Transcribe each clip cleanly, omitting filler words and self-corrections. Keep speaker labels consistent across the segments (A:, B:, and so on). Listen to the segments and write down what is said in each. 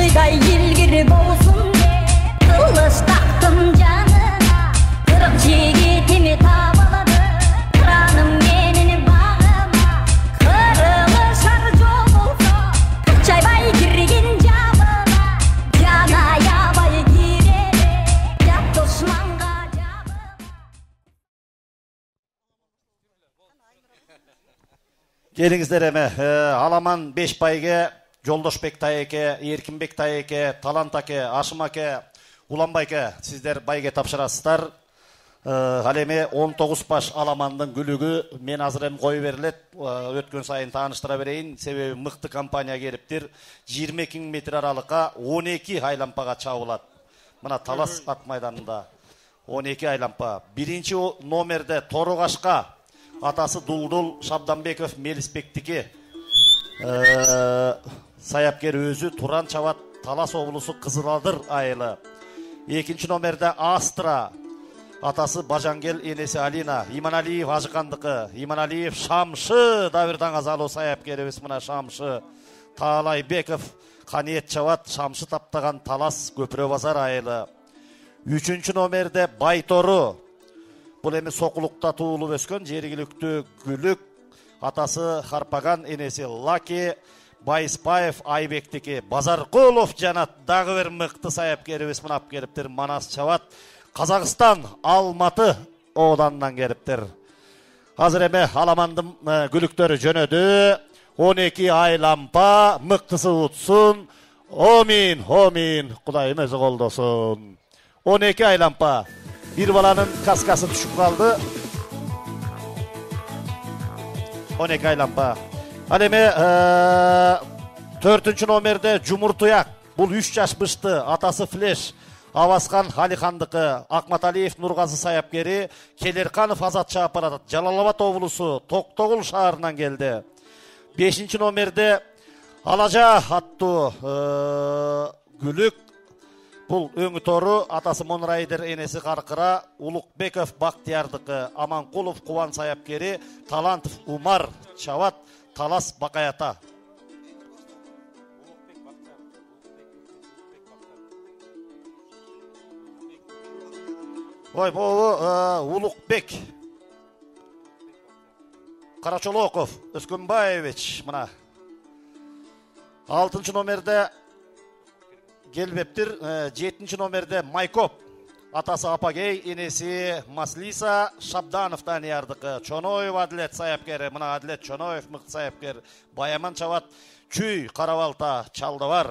A: Toyday ilgiri bolsun kılıç taktım canına. Kırık jigitimi tabaladı kıranım menini bağıma. Kırılışar jol olsa çaybay girgin camına. Cana yabay girere yap düşmanga jabıma.
B: Gelingizler eme, Alaman Beşbayge, Joldoşbek Tayeke, Erkinbek Tayeke, Talant ake, Aşım ake, Ulanbay ake, sizler bayge tapşırasızlar. Haleme 19 baş Alamandın gülügü men azır hem koyu verilet, ötkön sayın tanıştıra vereyim. Sebebi mıktı kampanya geliptir. 22 metre aralıka 12 haylampaga çağılat. Mına Talas at meydanında 12 haylampa. Birinci nomerde Torugaşka, atası Duldul Şabdanbekov Melisbek'tiki sayapker özü Turan Çavat Talas oğlusu Kızıladır ayılı. İkinci nomerde Astra, atası Bajangel enesi Alina. İman Aliyev Hacıkandıkı, İman Aliyev Şamşı Davirdan Azalı sayapker özü Şamşı. Talay Bekov Kaniyet Çavat Şamşı taptagan Talas Köpröbazar ayılı. Üçüncü nomerde Baytoru, бұл эми соқулукта туулуп өскөн жергиликтүү гүлүк, атасы Харпаган энеси Лаки Байыспаев Айбектики. Базаркулов жанат дагы бир мыкты саяпкерибиз мынап келиптир. Манас Чават Казакстан Алматы одандан келиптир. Азыр эми Аламандын гүлүктөрү жөнөдү. 12 айлампа мыктысы утсун. Омин, омин, Кудайым өзү колдосун. 12 aylampa. Bir balanın kaskası düşüp kaldı. 12 aylampa. Aleme 4. nomerde Cumhurtuyak. Bul 3 yaş bıştı. Atası Fleş. Avaskan Halikandıkı. Akmat Aliyev Nurgazı sayapkeri. Kelerkanov Azatçı aparat. Jalalabad oğlusu Toktogul şahırından geldi. 5. nomerde Alaca attı Gülük. Бұл өңі тору атасы Монрайдер енесі Қарқыра, Улукбеков Бақтиярдықы, Аманқұлов Қуан саяпкері, Талантов Умар Чават, Талас Бақаята. Ой, бұл Улукбек Қарачолоков Өскөнбаевич мына. 6. номерде Gelbeptir. 7. nomerde Maykop. Atası Apagey, enesi Maslisa Şabdanov'dan yardıkı. Çonoyev Adilet sayapkeri. Mına Adilet Çonoyev mıkt sayapker. Bayaman Çavat Çüy Karavalta Çaldıvar.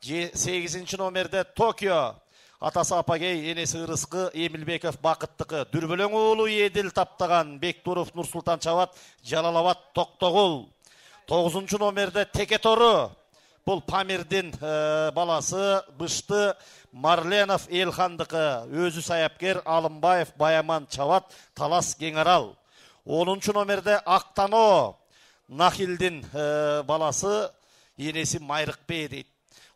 B: 8. nomerde Tokyo. Atası Apagey, enesi Rıskı Emilbekov Bakıttıkı. Dürbülün oğlu Edil Taptagan Bekturov Nursultan Çavat Jalalabad Toktogul. 9. nomerde Teketoru. Бұл Памирдин баласы Бышты Марленов Элхандықы, өзі саяпкер Алымбаев Баяман Чават Талас Кеңарал. 10. номерде Ақтано Нахилдин баласы енесі Майрықбей дейді.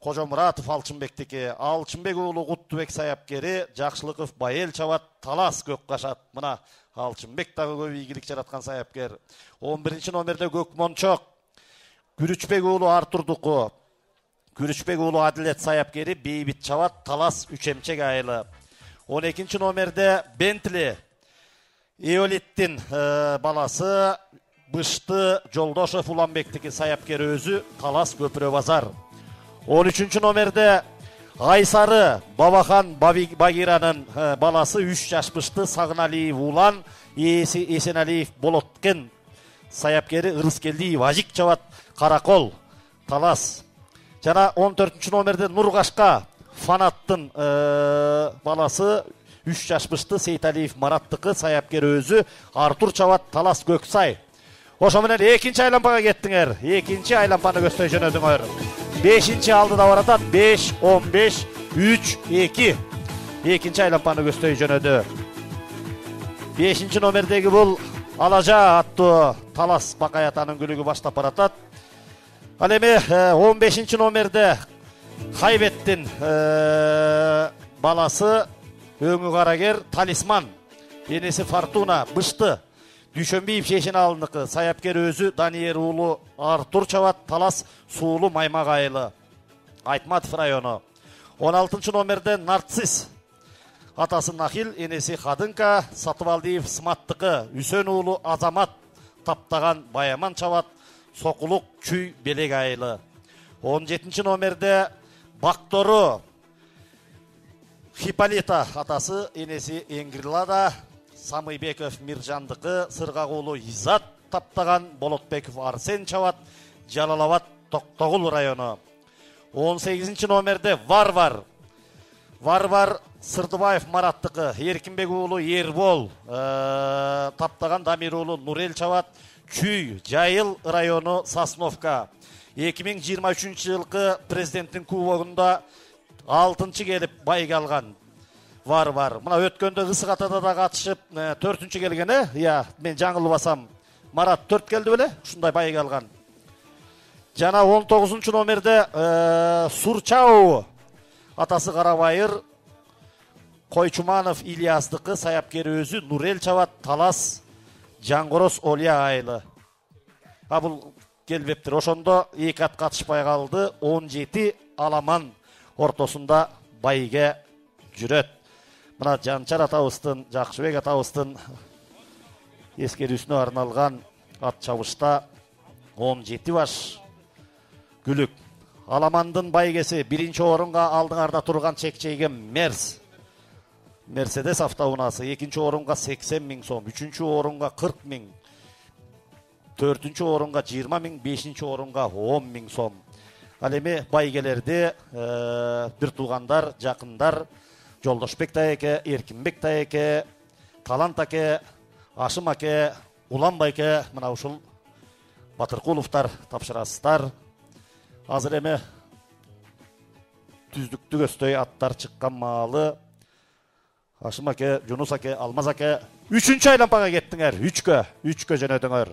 B: Қожамұратов Алчынбектікі. Алчынбек оғлы Құттыбек саяпкері Жақшылықов Байел Чават Талас Көкқашат. Мына Алчынбек тағы көп игілік жаратқан саяпкер. 11. номерде Көкмончоқ Күрүчбек оğlu Артурдуку. Күрүчбек оğlu Адилет саяпкери Бейбит Чават Талас Üçemçek айылы. 12. nomerde Бентли Эолиттин баласы Бышты Жолдошев Уланбектики саяпкери өзү Талас Көпүрөбазар. 13. nomerde Айсары Бабахан Багиранын баласы 3 жаш Бышты Сагыналиев Улан Есеналиев Болоткен саяпкери Ырыскелдиев Ажик Чават Каракол Талас. Жана 14. номерде Нургашка Фанаттын баласы 3 жаш бышты Сейталиев Мараттыкы саяпкер өзү Артур Чават Талас Көксай. Ошо менен 2. айлампага кеттиңер. 2. айлампаны көздөй жөнөдүңөр. 5. алдыда баратат 5 15 3 2. 2. айлампаны көздөй жөнөдү. 5. номердеги бул Алажа аттуу Талас Бакаятанын күлүгү баштап баратат. Ал эми 15. номерде Хайбеттин баласы өңү карагер Талисман энеси Фортуна Бышты Дүйшөнбиев шешин алындыкы саяпкер өзү Даниер уулу Артур Чават Талас Суулу Маймак айылы. Айтматов району. 16 номерде Нарцисс. Атасы Нахил, енесі Хадынка, Сатыбалдиев Сматтықы, Үсен уулу Азамат, таптаған Баяман Чават, Соқулық Күй Белек айылы. 17 номерде Бақтору Хиполита, атасы енесі Енгрилада, Самыйбеков Миржандықы, Сырғағулу Изат, таптаған Болотбеков Арсен Чават, Жалалават Тоқтоғыл району. 18 номерде Варвар Сырдыбаев Мараттықы, Еркінбек уулу Ербол, таптаған Дамир уулу Нурел Чават, Күй, Жайыл району Сосновка. 2023 жылқы президенттің кубогында 6-шы келіп байға алған Варвар. Мына өткенде Қысық Атада да қатышып 4-шы келгені, мен жаңыл басам. Марат 4 келді біле, шындай байға алған. Жана 19 номерде Сурчау, атасы Қарабайыр, Қойчуманов Ильясдықы, саяпкері өзі Нурел Чават, Талас, Жаңғырос Олия айылы. Бұл келбептір. Ошондо 2 ат қатышпай қалды, 17 аламан ортосында байге жүрөт. Мына Жанчар атабыздын, Жакшыбек атабыздын ескерүүсүнө арналган ат чабышта 17 баш күлүк. Аламандын байгеси 1-чи орунга алдыңарда турган чекчейге Мерседес автоунасы, 2-чи орунга 80 000 сом, 3-чү орунга 40 000, 4-чү орунга 20 000, 5-чи орунга 10 000 сом. Ал эми байгелерди бир туугандар, жакындар, Жолдошбек тайеке, Эркинбек тайеке, Талант аке, Ашым аке, Улан байке, мына ушул Батыркуловтар тапшырасыздар. Азыр эми түздүктү көздөй аттар чыккан маалы. Ашым аке, Жунус аке, Алмаз аке 3-чү айлампага кеттиңер. 3кө жөнөдүңөр.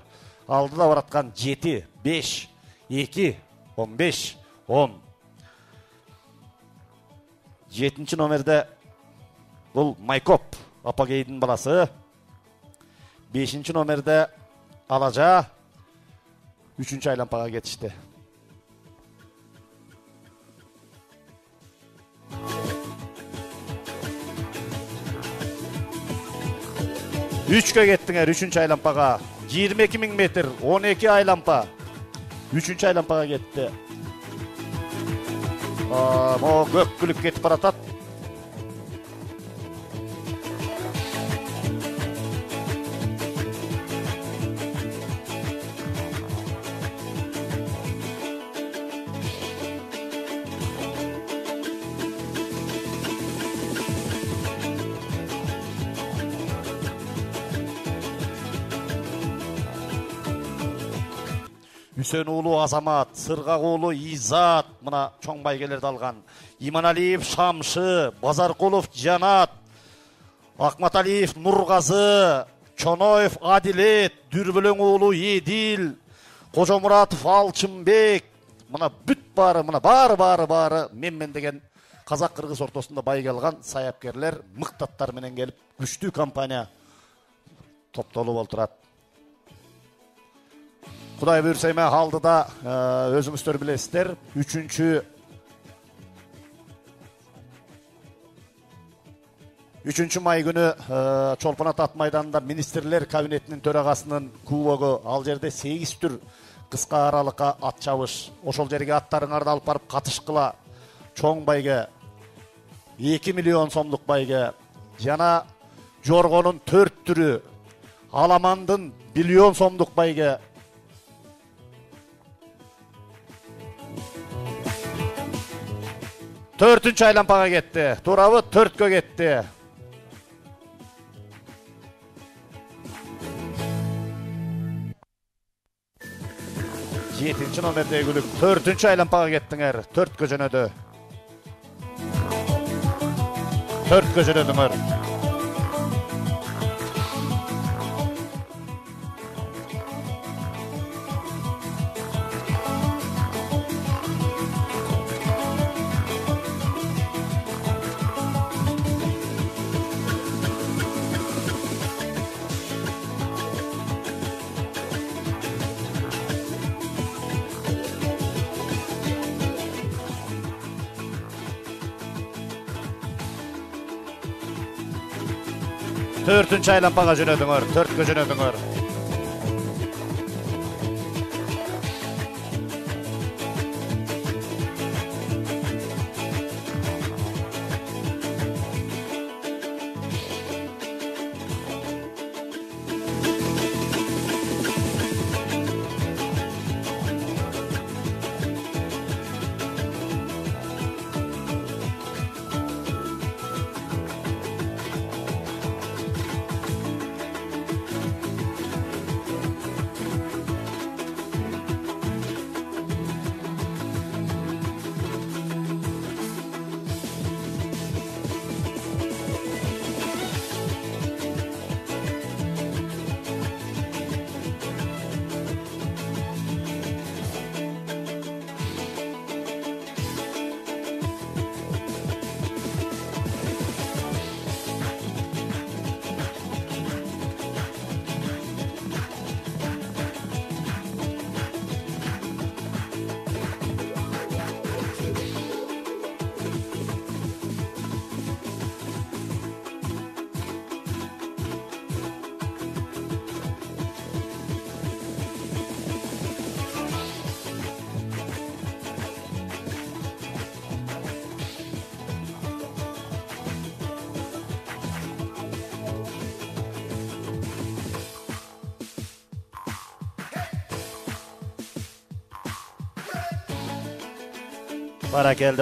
B: Алдыда бараткан 7, 5, 2, 15, 10. 7-чи номерде бул Майкоп Апагейдин баласы. 5-чи номерде Алажа 3-чү айлампага кетишти. Üçkö kеттиңер 3-чү айлампага. 22 000 метр, 12 айлампа. 3-чү айлампага кетти. Мо көк күлүп кетип баратат. Үсен уулу Азамат, Сыргак уулу Изат, мына чоң байгелерди алган. Иманалиев Шамшы, Базаркулов Жанат, Акматалиев Нургазы, Чоноев Адилет, Дүрбөлөң уулу Едил, Кожомуратов Алчынбек, мына бүт бары, мына бары мен деген казак кыргыз ортосунда байга алган саяпкерлер, мыктаттар менен келип, күчтүү компания топтолуп олтурат. Кудай буйрса эми алдыда өзүңүздөр билесиздер, 3 май күнү Чолпон Ата майданында министрлер кабинетинин төрагасынын кубогу, ал жерде 8 түр кыска аралыкка ат чабыш. Ошол жерге аттарыңарды алып барып катышкыла. Чоң байге 2 миллион сомдук байге, жана жоргонун 4 түрү, аламандын 1 миллион сомдук байге. Төртүнчү айлампага кетти. Туурабы 4кө кетти. Жетинчи номердеги күлүк 4-чү айлампага кеттиңер. 4кө жөнөдү. 4кө жөнөдүңөр. 4-nji aylampaga jönödüňөр, 4-kö jönödüňör.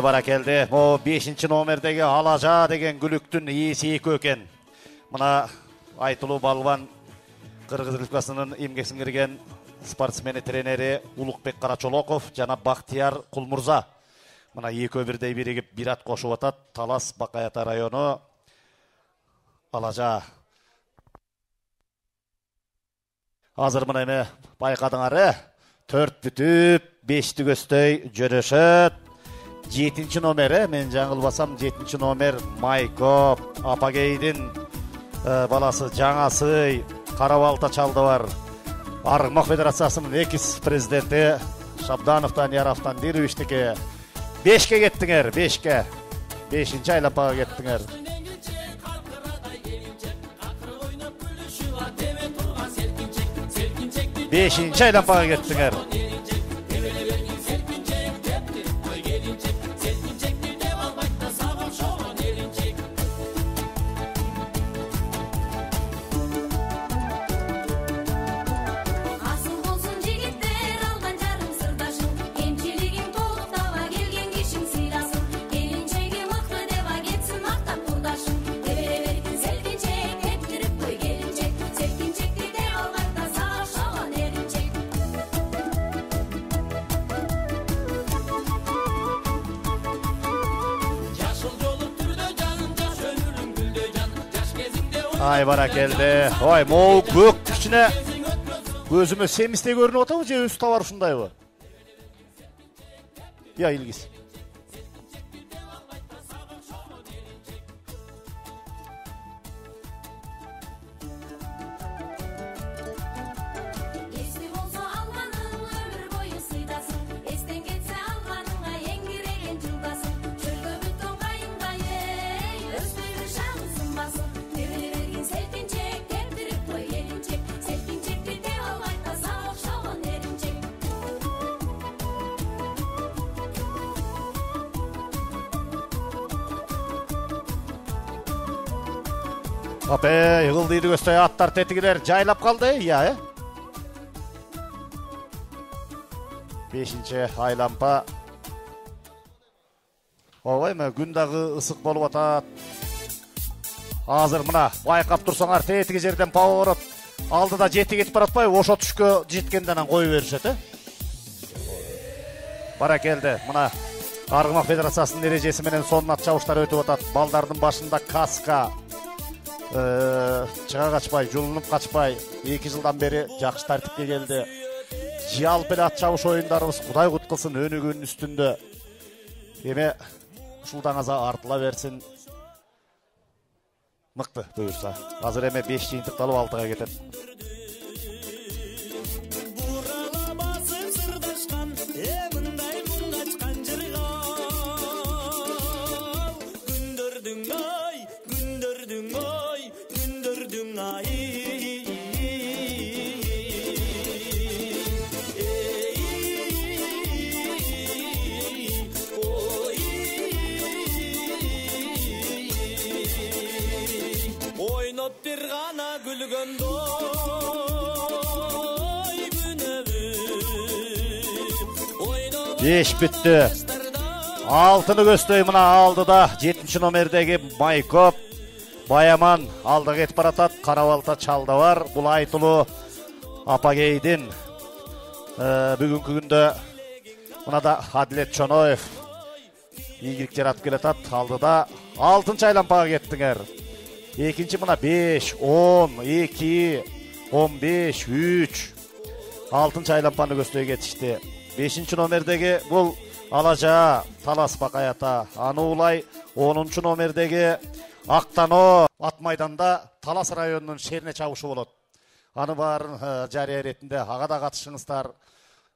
B: Barakeldi. O 5-nji nomerdegi Alaja degen gülüktün iyisi eken. Mına Aytuluu balban Kırgız Respublikasynyň emgek singirgen sportsmeni treneri Ulukbek Karaçolokov jana Bahtiyar Kulmurza. Mına 2-1 birigip bir at koşup atat. Talas Bakayata rayonu Alaja. Hazır mına eme baykadıňary 4 бүтүп 5 göstöy jöröşöt. 7-nji nomeri, men жаңылбасам 7-nji nomer Mayko Apagey'din balası Жаңасы Карабалта çaldı var. Argmak Federatsiýasynyň ekis prezidenti Şabdanovdan Yaravdan Diruiştike 5-ke getdiňer, 5-ke. 5-nji aylampaga getdiňer. Beşinci aylampaga getdiňer. Ay barakeldi. Oy mo gök içine gözüme semiste görünüp atabı je üstü var uşundayby. Ya ilgis. Ape yığıldıydı gösteri atlar tetigiler jaylap kaldı ya. 5-nji aylampa. Obayma gün dağı ısık bolup atat. Hazır mına bayqap tursaňar tetigi жерден pawurup aldyda jeti ketip baratpay oşo түшкө жеткенден koyu berişet. Barakeldi. Mına Argmak Federatsiýasynyň erejesi menen sonuna çawuşlar ötüp atat. Baldardын başında kaska çığa kaçpay, julunup kaçpay 2 жылдан beri jakşı tartipke geldi. Jiyal bile at çavuş oyunlarımız Kuday kutkılsın önügünün üstünde. Eme uşuldan aza artıla versin. Mıktı buyursa. Hazır eme 5 jıyıntık dalıp 6'ga getir. Beş bitti. Altını göstöy mına aldı da 7. nomerdegi Maykop Баяман алды кетип баратат. Карабалта чалда бар. Бул айтылуу Апагейдин бүгүнкү күндө мына да Адилет Чоноев ийгилик жаратып келатат. Алдыда 6-чы айлампага кеттиңер. Экинчи мына 5, 10, 2, 15, 3. 6-чы айлампаны көсtöй кетишти. 5-чи номердеги бул Алажа Талас Бакаята. Аны улай 10-чу номердеги Актано ат майданда Талас районунун шерине чабышы болот. Аны баарын жарыя иретинде ага да катышыңыздар.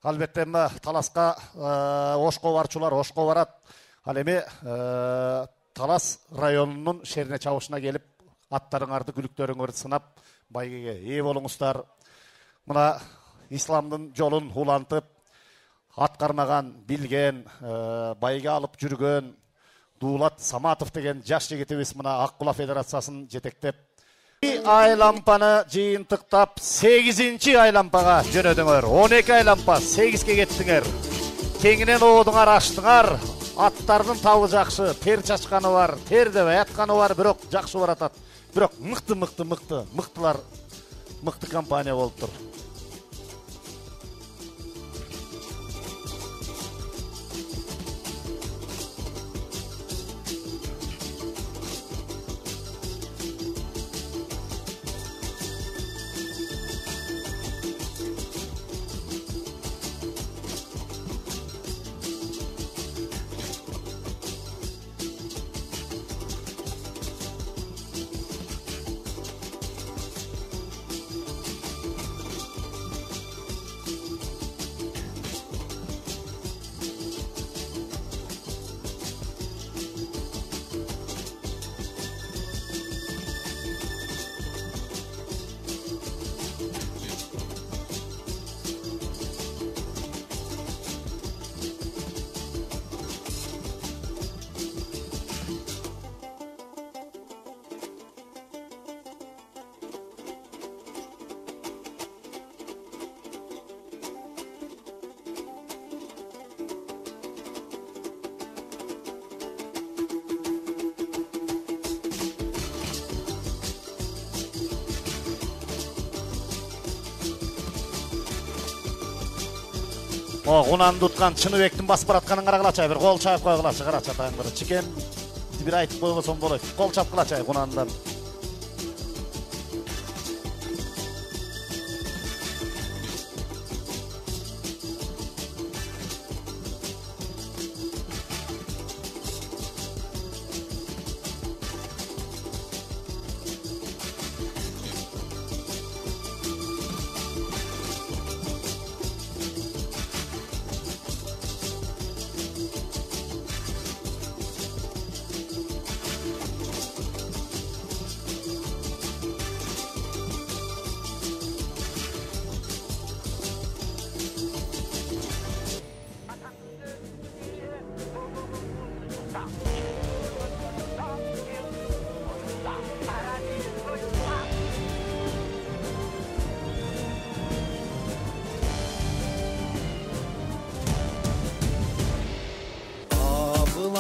B: Албетте Таласка ошко барчулар ошко барат. Ал эми Талас районунун шерине чабышына келип аттарыңарды күлүктөрүңөрдү сынап байгеге ээ болуңуздар. Мына исламдын жолун улантып аткармаган, билген, байге алып жүргөн Дулат Саматов деген жаш жигитибиз мына Аккула федерациясын жетектеп айлампаны жыйынтыктап 8-чи айлампага жөнөдүңөр. 12 айлампа 8ке кеттиңер. Кеңинен оодуңар аштыңар. Аттардын табы жакшы, тер чачканы бар, тер дебей атканы бар, бирок жакшы баратат. Бирок мыктылар, мыкты компания болуптур. Кунанды уткан Чыныбектин басып баратканын карагылачы, бир кол чаап койгулачы, карачы атаңдыр. Чикен бир айтып койбосом болот. Кол чапкылачы Кунандан.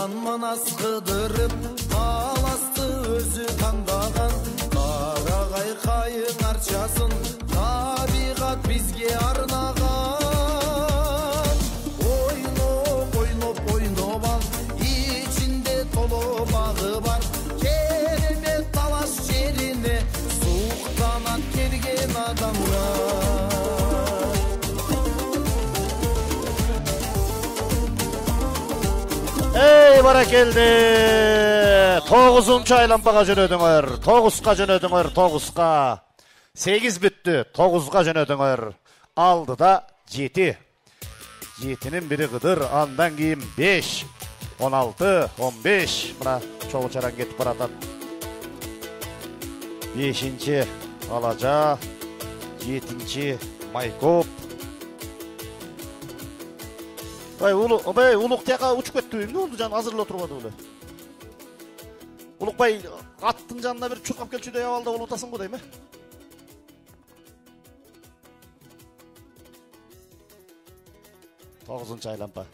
C: Манас кыдырып, Таласты өзү тандаган. Карагай кайың арчасын, табигат бизге арнаган. Ойноп ал, ичинде толо багы бар. Керемет Талас жерине, суктанат келген адамдар.
B: Ey barakelde 9-чу айлампага жөнөдүңөр. 9ка жөнөдүңөр, 9ка. 8 бүттү, 9га жөнөдүңөр. Алдыда 7. 7-нин бири кыдыр, андан кийин 5, 16, 15. Мына чогуу чаран кетип баратат. 5-чи Алажа, 7-чи Майкоп. Улук тияка учуп кетти. Эмне болду жан, азырлап турбады беле. Улукбай аттын жанына бир чуркап келчү деп абалда болуп атасың го дейм. 9-нчы айлампа.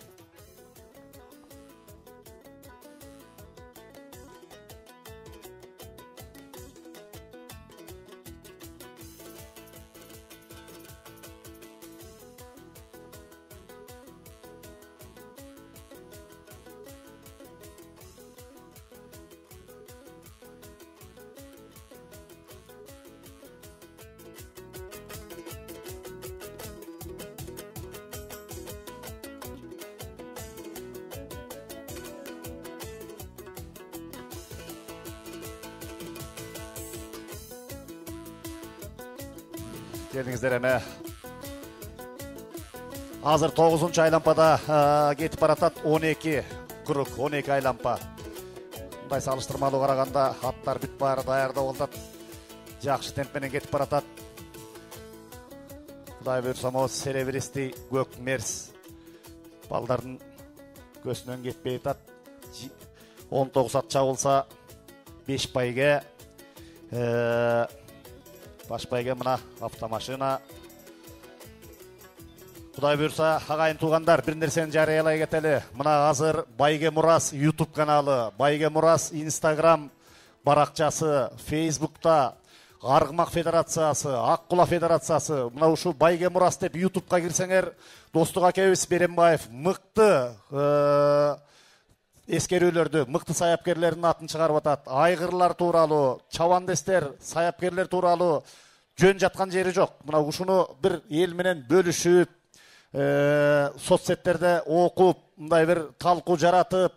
B: Келдіңіздер әмі. Азыр 9-нчы айлампада кетіп баратат 12 круг, 12 айлампа. Бұндай салыштырмалы қарағанда аттар бүт бары даярда болдат. Жақшы темпменен кетіп баратат. Құдай бұйырса серебристий көк мерс. Балдардың көсінен кетпей атат. 19 ат чабылса 5 байге. Башбайге мына автомашина. Құдай бұйырса, ағайын туғандар, бір нәрсені жариялай кетелі. Мына азыр Байге Мурас YouTube каналы, Байге Мурас Instagram барақчасы, Facebook'та Арғымақ Федерациясы, Аққұла Федерациясы, мына ұшу Байге Мурас деп YouTube'қа кірсеңер, достық Акеуіс Беренбаев мықты ескерүүлөрдү, мыкты саяпкерлердин атын чыгарып атат. Айгырлар тууралуу, чабандестер, саяпкерлер тууралуу жөн жаткан жери жок. Мына ушуну бир эл менен бөлүшүп, соцсеттерде окуп, мындай бир талкуу жаратып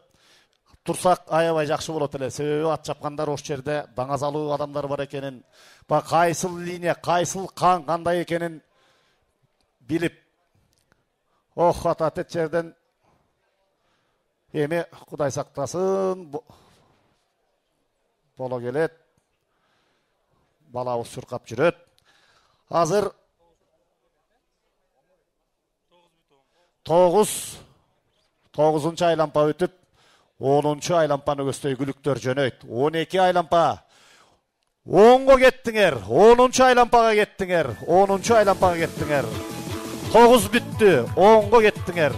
B: турсак аябай жакшы болот эле. Себеби ат чапкандар ош жерде даңазалуу адамдар бар экенин, кайсыл линия, кайсыл кан кандай экенин билип, ата тет жерден эми Кудай сактасын боло келет. Балабыз чуркап жүрөт. Азыр 9-нчы айлампа өтүп, 10-нчы айлампаны көздөй күлүктөр жөнөйт. 12 айлампа оңго кеттиңер, 10-нчы айлампага кеттиңер, 10-нчы айлампага кеттиңер. 9 бүттү, оңго кеттиңер.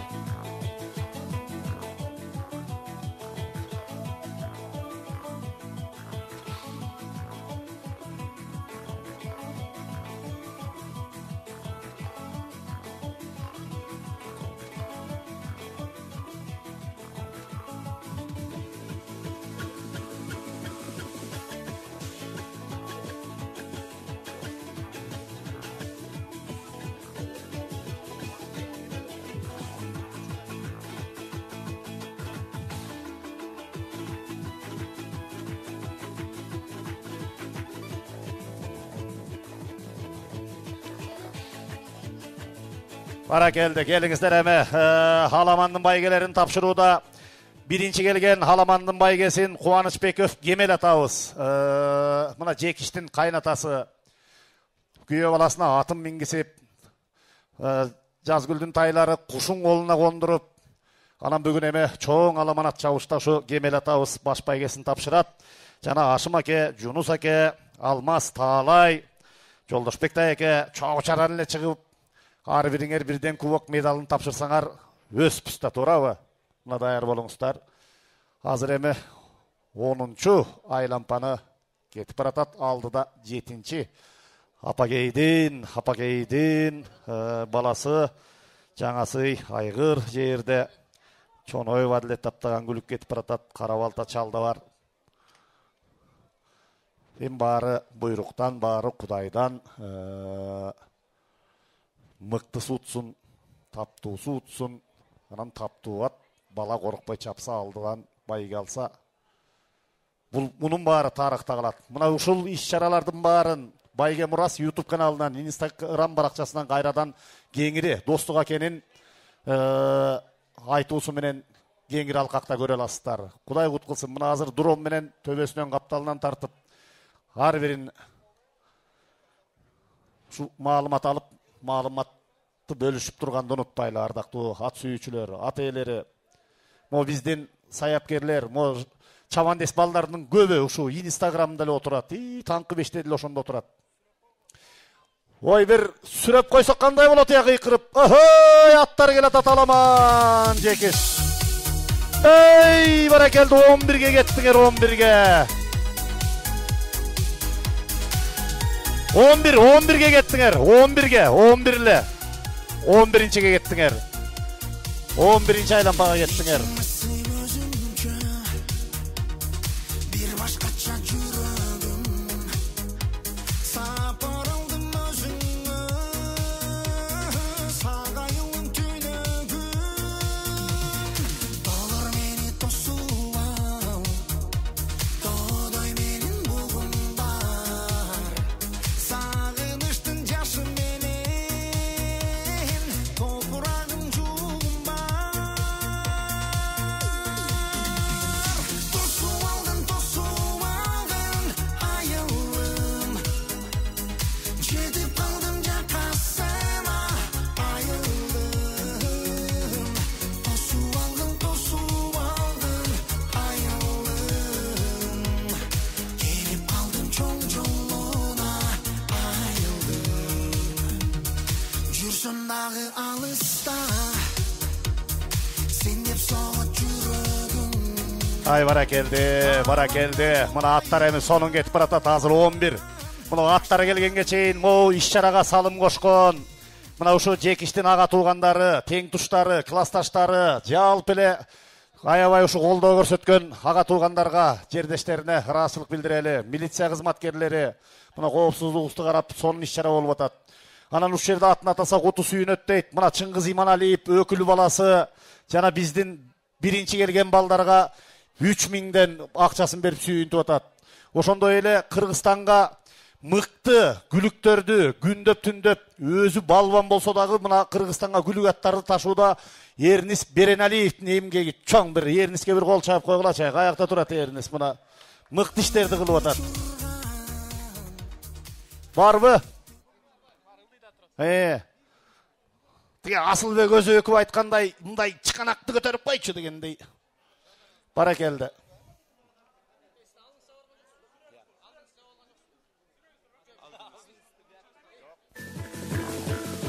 B: Бара келді, келіңіздер әмі. Халамандың байгелерін тапшырууда биринчи келген Халамандың байгесин Кубанычбеков Кемел атабыз. Мына Жекиштин кайнатасы күйөө баласына атын мингисип, Жазгүлдүн тайлары кушуң колуна кондуруп, анан бүгүн эме чоң аламанат чабышта ушу Кемел атабыз баш байгесин тапшырат. Жана Ашым аке, Жунус аке, Алмаз, Таалай, Жолдошбек эке чогуу чаран эле чыгып, ар бириңер бирден кубок медалын тапшырсаңар өспүстө туурабы? Мына даяр болуңуздар. Азыр эми 10-нчы айлампаны кетип баратат. Алдыда 7-нчи апагейдин баласы жаңасы Айгыр жерде чоной вадлет таптаган күлүк кетип баратат. Кара балта чалда бар. Эми баары буйруктан, баары Кудайдан. Мыкты сутсун, таптуу сутсун, анан таптуу ат бала коркпой чапса алдыган байге алса. Мунун баары тарыхта калат. Мына ушул иш-чаралардын баарын Байге Мурас YouTube каналынан, Instagram баракчасынан кайрадан кеңири Достук акенин айтуусу менен кеңири алкакта көрө аласыздар. Кудай кут кылсын. Мына азыр дрон менен төбөсүнөн капталынан тартып ар бирин ушу маалымат алып, маалыматты бөлүшүп турганды унутпайлы, ардактуу ат сүйүүчүлөр, ат ээлери. Мо биздин саяпкерлер, мо чабандес балдардын көбү ушу Инстаграмда эле отурат. Таңкы 5те деле ошондо отурат. Ой, bir sürep koysak qanday bolat ya qıyqırıp. Ohoy, atlar kelet atalamam Cekiş. Ey, barakeldi 11'ge gettinger 11'ge. 11'ge gettinger 11'ge 11'le. 11'inçige gettinger. 11'inci aylanpaga gettinger. Ay bara geldi. Mına atlar emin sonun getip baratat hazır 11. Mına atlar gelgenge çeyin mo işçaraga salım koşkon. Mına uşu Cekiştin ağa tuğandары, teң tuştары, klastaştары, жалпы эле аябай ушу колдоо көрсөткөн ага туугандарга, жердештерине ыраазычылык билдирели. Милиция кызматкерлери мына коопсуздугубузду карап сонун иш-чара болуп атат. Анан ушул жерде атын атасак оту сүйүнөт дейт. Мына Чыңгыз Иманалиев өкүл баласы жана биздин биринчи келген балдарга 3000'den акчасын берип сүйүнтүп атат. Ошондой эле Кыргызстанга мыкты күлүктөрдү күндөп түндөп өзү балбан болсо дагы мына Кыргызстанга күлүк аттарды ташууда Эрнис Береналиевдин эмгеги чоң. Bir Эрниске bir кол чаап койгулачы. Каякта турат Эрнис мына мыкты иштерди кылып атат. Барбы? Тиги Асылбек өзү өкүп айткандай, мындай чыканакты көтөрүп койчу дегендей. Bara geldi.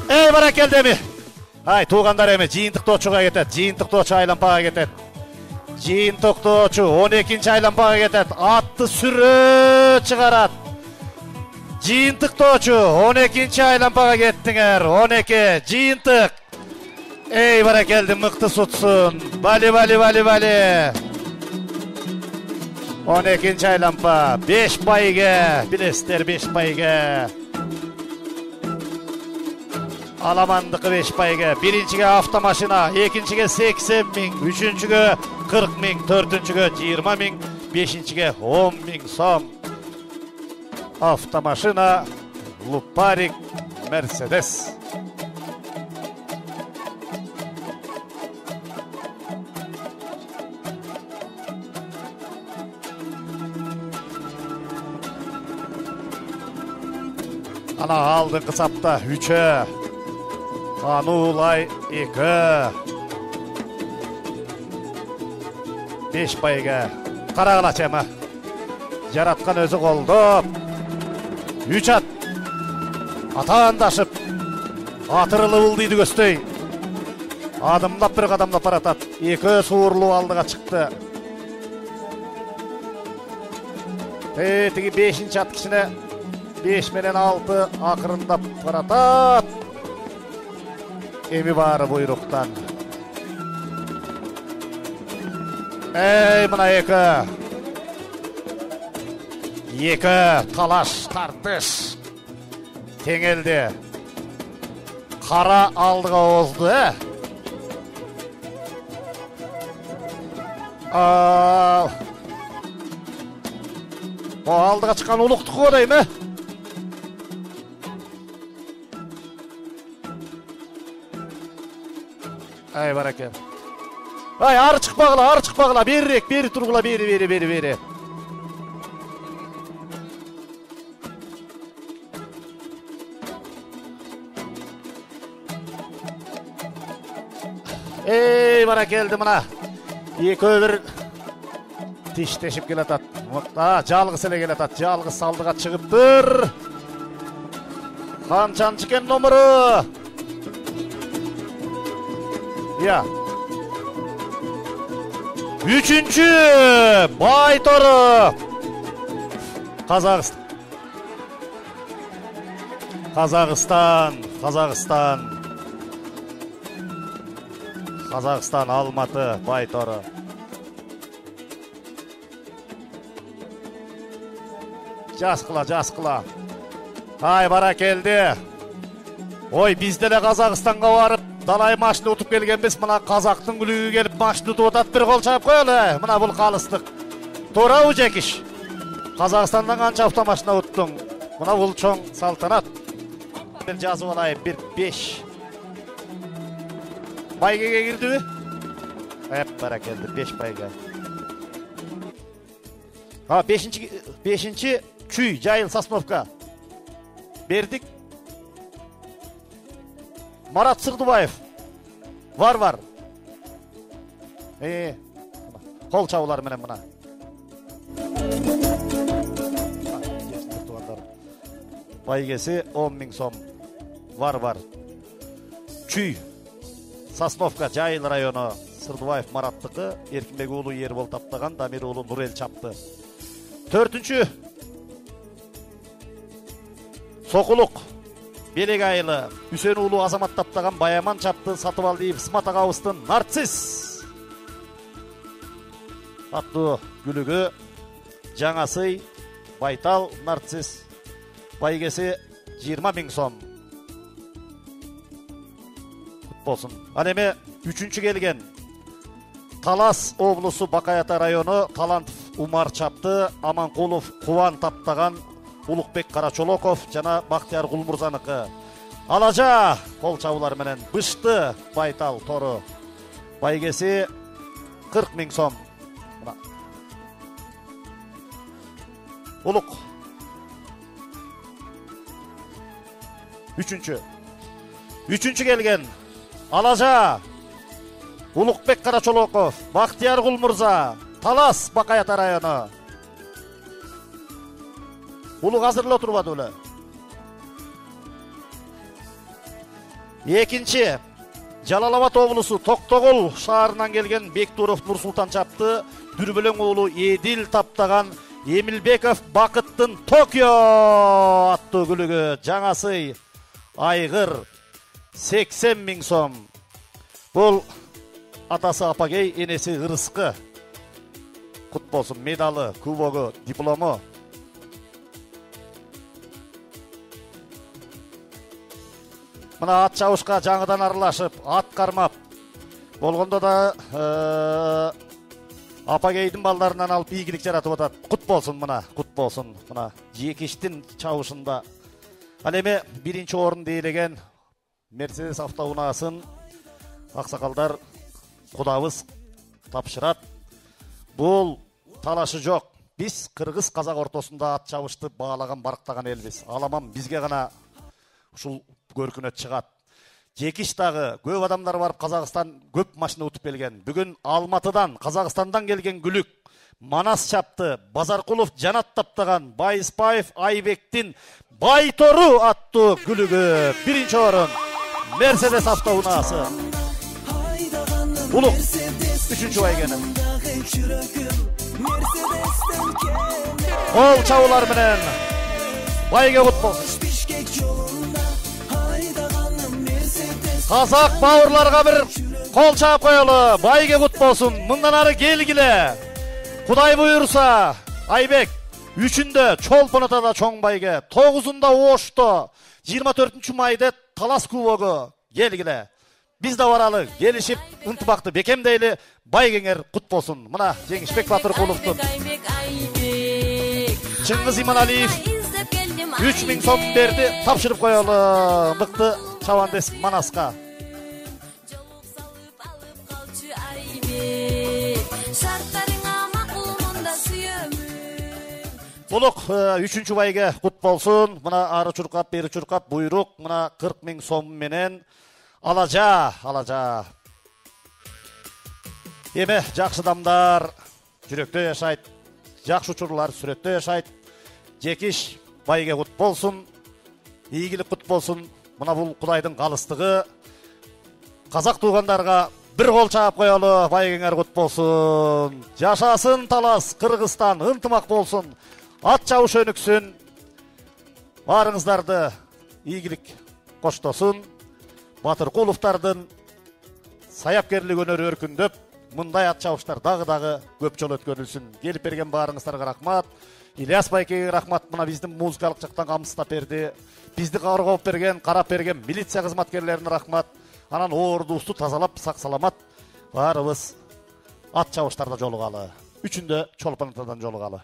B: Ey bara geldi mi? Ay tuğandar emi жыйынтык тоочуга кетет. Жыйынтык тоочу айланпага кетет. Жыйынтык тоочу 12-нчи айланпага кетет. Атты сүрөт чыгарат. Жыйынтык тоочу 12-нчи айланпага кеттиңер. 12 жыйынтык. Ey bara geldi mıktı sutsun. Bali. 12-nci aylanpa 5 payga, bilesizler 5 payga. Alamandıkı 5 payga. Birinciga avtomaşina, ikinciga 80.000, üçüncüge 40.000, dördüncüge 20.000, beşinciga 10.000 som. Avtomaşina Luparik Mercedes. Ana aldın sapta 3'e. Anulay 2. 5 payga. Qaragılaç ema. Yaratkan özü oldu. 3 at. Ataandaşıp. Atırılı bulduydu göstey. Adımlap bir adamlap aratat. 2 suğurlu aldığa çıktı. Tegi 5. at kişine 5 menen 6 akırındap paratat. Emi bari buyruktan. Ey mına 2 talaş tartış. Teңелdi. Kara aldığa ozdu. O aldığa çıkan uluktuk o değil mi? Ay barakem. Ay arı çıkmağla. Biri turgula, biri. Ey bana geldi mına. İki öbür tişteşip geletat. Жалгыз эле келатат. Жалгыз салдыга чыгып bir. Kançanчы eкен номері? Ya. Üçüncü Baytoru. Қазақстан Алматы Байторы. Жас қыла. Ай, бара келді. Ой, бізде де Қазақстанға барып, далай машина ұтып келгенбіз. Мына қазақтың күлігі келіп машина ұтып отат, бір қол шайып қоялы. Мына бұл қалыстық. Торау жекіш. Қазақстандан қанша автомашина ұттың? Мына бұл чоң салтанат. Жазып алайын, 1-5. Байгеге кірді бі? Бара келді, 5 байға. 5-ші Чүй, Жайыл, Сосновка. Бердік. Марат Сырдыбаев. Var. Қол чаулар менен мына. Байгесі 10.000 сом. Var. Чүй. Сосновка, Жайыл районы. Сырдыбаев Мараттықы. Еркінбек ұлы Ербол таптаған. Дамир ұлы Нұрел чапты. 4-ші. Соқұлық. Белек айылы. Үсен ұлы Азамат таптаған. Баяман чапты. Сатыбалдиев Исмат Ағауыстың Нарцисс. Атты күлігі. Жаңасый. Байтал Нарцисс. Байгесі 20.000 сом. Болсын. Анеме 3-ші келген. Талас облысы Бақаята районы Талантов Умар чапты. Аманқұлов Қуан таптаған. Улықбек Қарачолоков жана Бақтияр Құлмұрзанықы. Алажа қол чаулар менен Бышты Байтал торы. Байгесі 40.000 сом. Улық. 3-ші келген. Алажа Улықбек Қарачолоков, Бақтияр Құлмұрза, Талас Бақаята районы. Улық азырлы отырбады өлі. 2-ші Жалалабад облысы Тоқтоғыл шаарынан келген Бектуров Нұрсултан чапты. Дүрбілің ұлы Еділ таптаған. Емілбеков Бақыттың Токио атты күлігі. Жаңасый Айғыр 80.000 сом. Бұл атасы Апагей, енесі Ғырысқы. Құт болсын, медалы, кубогы, дипломы. Мына ат чауышқа жаңыдан аралашып, ат қармап. Болғанда да Апагейдің балдарынан алып игілік жаратып отады. Құт болсын мына, құт болсын. Мына жекештің чауышында. Әлеме 1-ші орын дейлеген Мерседес автоунасын ақсақалдар құдабыз тапшырат. Бұл талашы жоқ. Біз Қырғыз қазақ ортосында ат чабышты бағалаған барықтаған елбіз. Аламам бізге ғана ұшыл көркіне шығат. Жекіштағы көп адамдар барып Қазақстан көп машина ұтып келген. Бүгін Алматыдан, Қазақстандан келген күлік. Манас чапты, Базарқұлов Жанат таптаған, Байыспаев Айбектің Байтору атты күлігі. 1-ші орын. Мерседес автоунасы. Улық 3-ші байгені. Қол чаулар менен байге құт болсын. Қазақ бауырларға бір қол чап қойылы. Байге құт болсын. Мұндан ары келгілі. Құдай бұйырса Айбек 3-інде Чолпонатада чоң байге, 9-ында Ошто, 24 майда Талас кубогы келгілі. Біз да баралы, келішіп, ынтыбақты бекемдейлі, байгеңер құт болсын. Мына Жеңішбек Батыр Құлықтың. Чыңғыз Иманалиев 3.000 сом берді, тапшырып қойылы. Мықты Чавандес Манасқа. Бұлық 3-ші байге құт болсын. Мұна ары чұрқап, бері чұрқап, бұйрық. Мұна 40.000 сом менен алажа. Еме, жақсы дамдар жүректе яшайд. Жақсы ұчырлар сүретте яшайд. Жекиш байге құт болсын. ийгилик кут болсун. Мына бул Кудайдын калыстыгы. Казак туугандарга bir kol çağıp koyalı, baygınger kut bolsun. Yaşasın Talas, Kırgızstan, ıntımak bolsun. At çavuş önüksün. Barыңızdardı ийгилик koştosun. Батыркуловтардын саяпкерлик өнөрү өркүндөп, мындай ат чабыштар дагы көп жол өткөрүлсүн. Келип берген барыңыздарга рахмат. Ильяс байкеге рахмат. Мына биздин музыкалык жактан камсыздап берди. Бизди коргоп берген, карап берген милиция кызматкерлерине рахмат. Анан ордубузду тазалап, сак саламат баарыбыз ат чабыштарда жолугалы. Үчүндө Чолпон атадан жолугалы.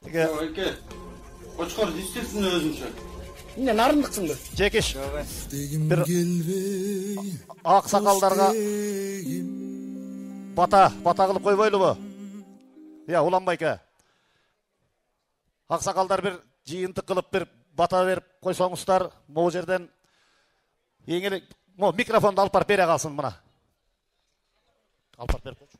D: Эке, Кочкор истесин өзүнчө.
E: Эмне нарындыксыңбы?
B: Жекиш. Бир ак сакалдарга бата кылып койбойлубу? Я, Улан байке. Ак сакалдар бир жыйынтык кылып бир бата берип койсоңуздар, могу жерден эң эле микрофонду алып барып бере калсын мына. Алып барып берип койчу.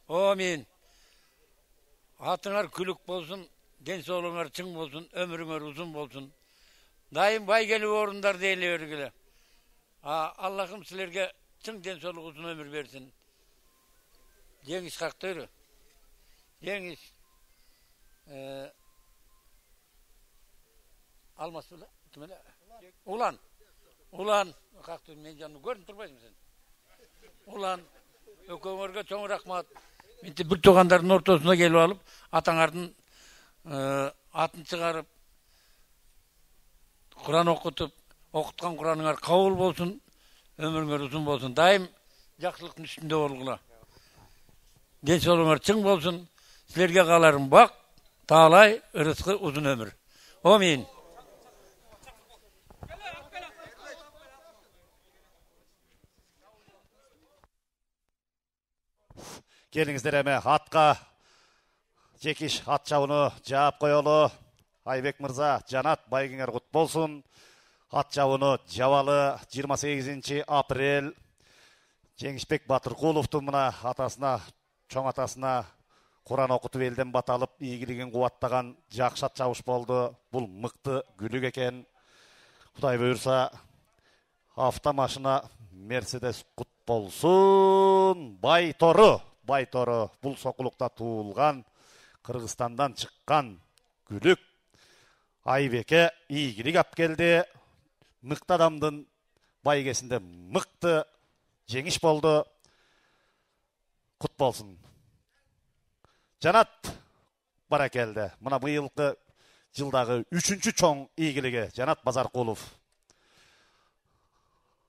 F: Amin. Atыңар күлік болсын, денсаулығыңар чың болсын, өміріңер uzun болсын. Дайым бай келіп орындар дейлі өргілі. Аллахым сілерге чың денсаулық uzun өмір берсін. Жеңіс қақтыры. Жеңіс. Алмас білі? Кімелі? Улан. Улан. Қақтыры мен жанны көрін тұрбайсың сен. Улан. Өкөңөргө чоң рахмат. Bir туғандардың ортосына келіп алып, атаңардың атын шығарып, Құран оқытып, оқытқан Құраныңар қабыл болсын, өміріңер ұзын болсын. Дайым жақсылықтың үстінде болғыла. Денсаулығыңар чың болсын, сілерге қаларым бақ, талай, ырысқы ұзын өмір. Амин.
B: Келіңіздер әме атқа жекиш ат жауыны жаап қойылы. Айбек Мырза, Жанат байгыңар құт болсын. Ат жауыны жавалы 28 апрель. Жеңішбек Батырқуловтың мына атасына, чоң атасына Құран оқытып елден баталып, игілігін қуаттаған жақсы ат жауыш болды. Бұл мықты гүлік екен. Құдай бұйырса, автомашина Мерседес құт болсын. Байторы бұл соқылықта туылған, Қырғызстандан шыққан күлік. Айбеке игілік ап келді. Мықты адамдың байгесінде мықты жеңіш болды. Құт болсын. Жанат бара келді. Мына бұйылғы жылдағы 3-ші чоң игілігі Жанат Базарқұлов.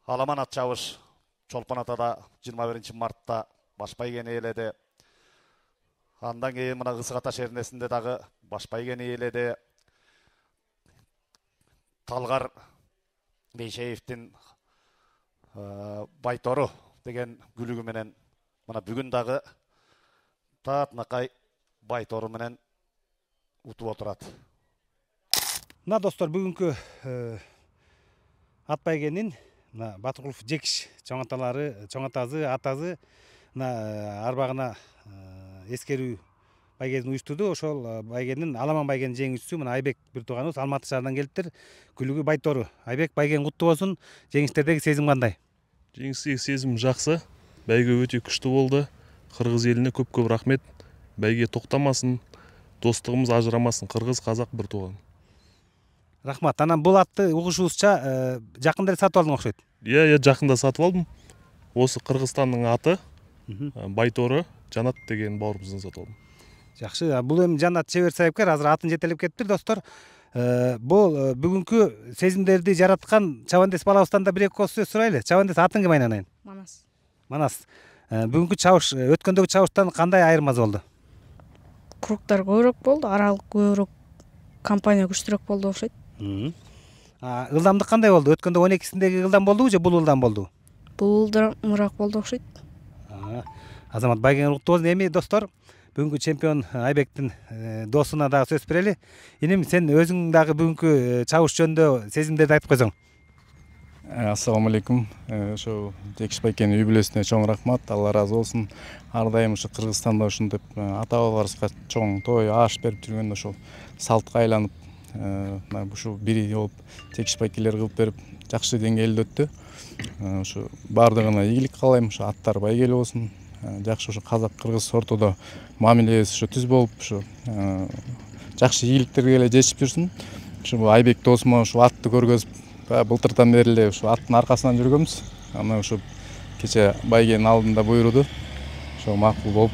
B: Аламан ат чабыш Чолпон атада 21 мартта башбайген еледі. Андан кейін мына Қысқата шернесінде дағы башбайген еледі. Талғар Бейшеевтің Байторы деген гүлігіменен мына бүгін дағы Татнақай Байторыменен ұтып отырады.
E: Мына достар, бүгінгі ат байгенін Батырқұлов жекиш чоңатазы, атазы арбағына ескерүү байгенин уюштурду. Ошол байгенин Аламан байгенин жеңүүчүсү мына Айбек бир тууганыбыз Алматы шаарынан келиптир. Күлүгү Байтору. Айбек, байген куттуу болсун. Жеңиштердеги сезим кандай?
G: Жеңистеги сезим жакшы. Байге өтө күчтүү болду. Кыргыз элине көп рахмет. Байге токтамасын, достугубуз ажырамасын. Кыргыз, казак бир тууган.
E: Рахмат. Анан бул атты угушубузча жакында сатып алдың окшойт.
G: Иә, жакында сатып алдым. Осы Кыргызстандын аты Байторы, Жанат деген бауырыбыздан сатып алдым.
E: Жакшы. Бул эми Жанат чебер сайыпкер, азыр атын жетелеп кетиптир, достор. Бул бүгүнкү сезимдерди жараткан Чабандес балабыздан да бир эки сөз сурайлы. Чабандес, атың ким айнанайын?
H: Манас.
E: Манас. Бүгүнкү чабыш өткөндөгү чабыштан кандай айырмасы болду?
H: Кругдар көбүрөөк болду, аралык көбүрөөк, компания күчтүүрөөк болду окшойт.
E: Ылдамдык кандай болду? Өткөндө 12-синдеги ылдам болдубу же бул ылдам болду?
H: Бул ылдамыраак болду окшойт.
E: Азамат Байгең уктубуз. Эми достор, бүгүнкү чемпион Айбектин досуна дагы сөз берели. Иним, сен өзүң дагы бүгүнкү чабыш жөнүндө сезимдерди айтып койсоң.
I: Ассаламу алейкум. Ошо Жекиш байкенин үй бүлөсүнө чоң рахмат. Алла ыраазы болсун. Ар дайым ушу Кыргызстанда ушинтип ата бабаларыбызга чоң той аш берип жүргөндө ошол салтка айланып, ушу бири болуп Жекиш байкелер кылып берип жакшы деңгээлде өттү. Ошо баардыгына ийгилик каалайм. Ошо аттар байгеле болсун. Жакшы ошо казак-кыргыз ортодо мамилебиз ошо түз болуп, ошо жакшы ийгиликтерге эле жетишип жүрсүн. Ошо Айбек досума ошо атты көргөзүп, былтырдан бери эле ошо аттын аркасынан жүргөнбүз. Аны ошо кече байгенин алдында буйруду. Ошо макул болуп,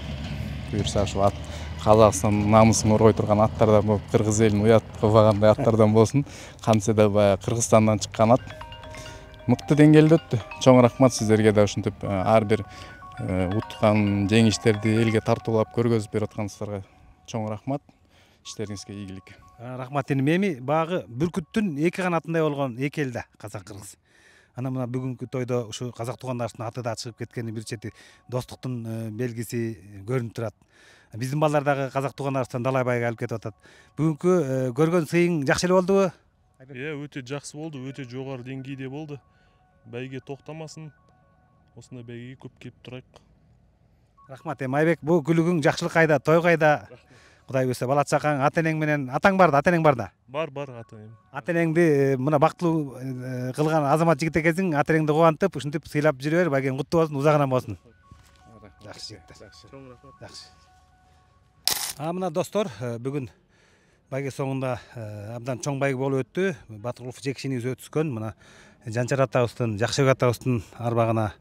I: буйрса ошо ат Казакстан намысын коргой турган аттардан болуп, кыргыз элин уят кылбагандай аттардан болсун. Кантсе да баягы Кыргызстандан чыккан ат мыкты деңгээлде өттү. Чоң рахмат сиздерге да ушинтип ар бир уткан жеңиштерди элге тартуулап көргөзүп берип аткансыздарга чоң рахмат. Иштериңизге ийгилик.
E: Рахмат иним. Эми багы бүркүттүн эки канатындай болгон эки эл да казак-кыргыз. Анан мына бүгүнкү тойдо ушу казак туугандарыбыздын аты да чыгып кеткени бир чети достуктун белгиси көрүнүп турат. Биздин балдар дагы казак туугандарыбыздан далай байга алып кетип атат. Бүгүнкү көргөн сыйың жакшы эле болдубу?
G: Өтө жакшы болду, өтө жогору деңгээлде болду. Байге токтамасын. Осундай байге көп келип турайык.
E: Рахмат. Эми Айбек, бул күлүгүң жакшылык кайда, той кайда? Кудай буйрса бала чакаң, ата-энең менен, атаң бар да, ата-энең бар да.
G: Бар ата-энем.
E: Ата-энеңди мына бактылуу кылган азамат жигит экенсиң, ата-энеңди кубантып, ушинтип сыйлап жүрө бер, байгең куттуу болсун, узагынан болсун. Жакшы жигиттер.
G: Чоң рахмат.
E: Жакшы. Мына достор, бүгүн байге соңунда абдан чоң байге болуп өттү. Батыркулов Жекишиниз өтүскөн. Мына Жанчар атабыздын, Жакшыбек атабыздын арбагына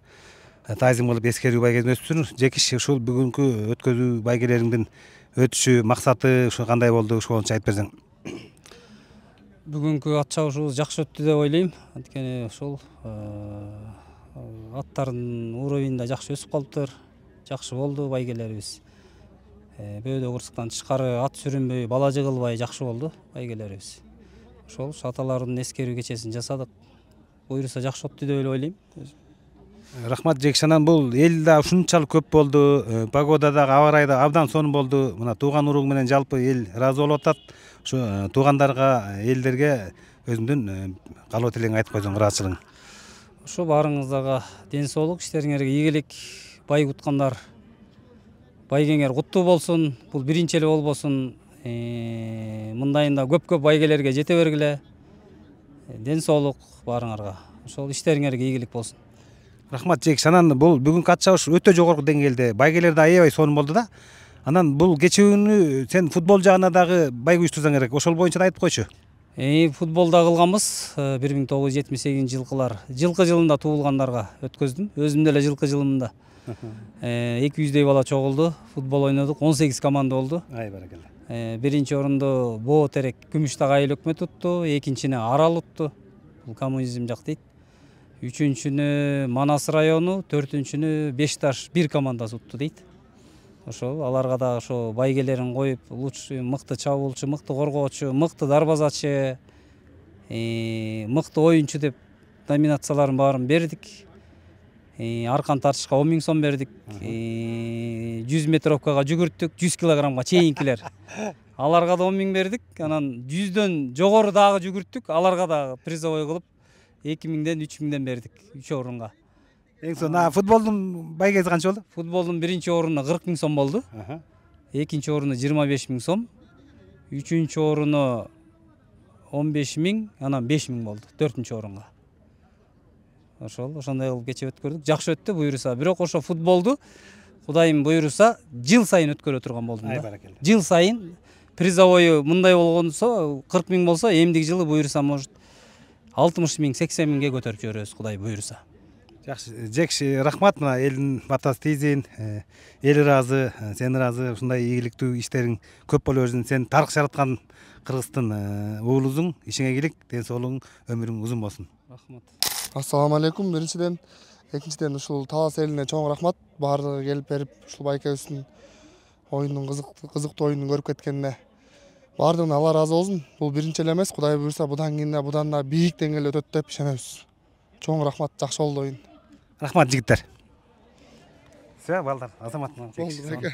E: таазим кылып эскерүү байгесин өтүптүр. Жекиш, ушул бүгүнкү өткөзүү байгелериңдин өтүшү, максаты ушу кандай болду? Ушул боюнча айтып берсең.
J: Бүгүнкү ат чабышыбыз жакшы өттү деп ойлойм. Анткени ошол аттардын уровеньинде жакшы өсүп калыптыр. Жакшы болду байгелерибиз. Бөөдө кырсыктан тышкары ат сүрүнбөй, бала жыгылбай жакшы болду байгелерибиз. Ошол аталардын эскерүү кечесин жасадык. Буйруса жакшы өттү деп ойлойм.
E: Рахмат Жекиш. Анан бул эл да ушунчалык көп болду. Погода дагы, аба ырайы да абдан сонун болду. Мына тууган уруң менен жалпы эл ыраазы болуп атат. Ушу туугандарга, элдерге өзүңдүн каалоо тилегиңди айтып койсоң, ыраазычылыгың.
J: Ушу баарыңыздарга ден соолук, иштериңерге ийгилик. Бай уткандар байгеңер куттуу болсун. Бул биринчи эле болбосун. Мындайында көп байгелерге жете бергиле. Ден соолук баарыңарга. Ошол иштериңерге ийгилик болсун.
E: Рахмат Жекиш. Анан бул бүгүнкү ат чабыш өтө жогорку деңгээлде. Байгелер да аябай сонун болду да. Анан бул кечүүнү сен футбол жагына дагы байге уюштурсаң керек. Ошол боюнча да айтып койчу.
J: Футболда кылганбыз. 1978 жылкылар. Жылкы жылында туулгандарга өткөздүм. Өзүм деле жылкы жылымда. 200дей бала чогулду. Футбол ойнодук. 18 команда болду.
E: Ай баракалла.
J: Биринчи орунду Боо Терек Күмүштаг айыл өкмөт утту. Экинчини Арал утту. Бул коммунизм жак дейт. Үчүнчүнү Манас району, төртүнчүнү Бешташ бир командасы утту дейт. Ошол аларга да ошо байгелерин коюп, лучший мыкты чабуулчу, мыкты коргоочу, мыкты дарбазачы, мыкты оюнчу деп номинацияларын баарын бердик. Аркан тартышка 10 000 сом бердик. 100 метровкага жүгүрттүк, 100 килограммга чейинкилер. Аларга да 10 000 бердик. Анан 100дөн жогору дагы жүгүрттүк. Аларга да призовой кылып 2000ден 3000ден бердик 3 орунга.
E: Эң сонун футболдун байгеси канча болду?
J: Футболдун биринчи орunu 40 000 сом болду. Экинчи орunu 25 000 сом. Үчүнчү орunu 15 000, анан 5 000 болду 4-чү орунга. Ошондой кылып кече өткөрдүк. Жакшы өттү буйруса. Бирок ошо футболду Кудайым буйруса жыл сайын өткөрө турган болдум да. Жыл сайын призовой мындай болгонсо 40 000 болсо, эмдиги жылы буйруса может 60 000, 80 000ге көтөрүп жиберебиз Кудай буйруса.
E: Жакшы, Жекиш, рахмат. Мына элдин батасы тийзин, эл ыраазы, сен ыраазы, ушундай ийгиликтүү иштериң көп боло берсин. Сен тарых жараткан Кыргыздын уулусуң, ишиңе ийгилик, ден соолугуң, өмүрүң узун болсун.
J: Рахмат.
K: Ассаламу алейкум. Биринчиден, экинчиден ушул Талас элине чоң рахмат. Баардыгы келип берип, ушул байкебиздин оюндун кызыктуу оюнун көрүп кеткенине Бардығына Алла разы болсын. Бұл биринчи эле эмес, Кудай буйрса будан кийин будан да бийик деңгээлде өтөт деп ишенебиз. Чоң рахмат, жакшы болду оюн.
E: Рахмат жигиттер. Все, балдар, азамат.
K: Болду,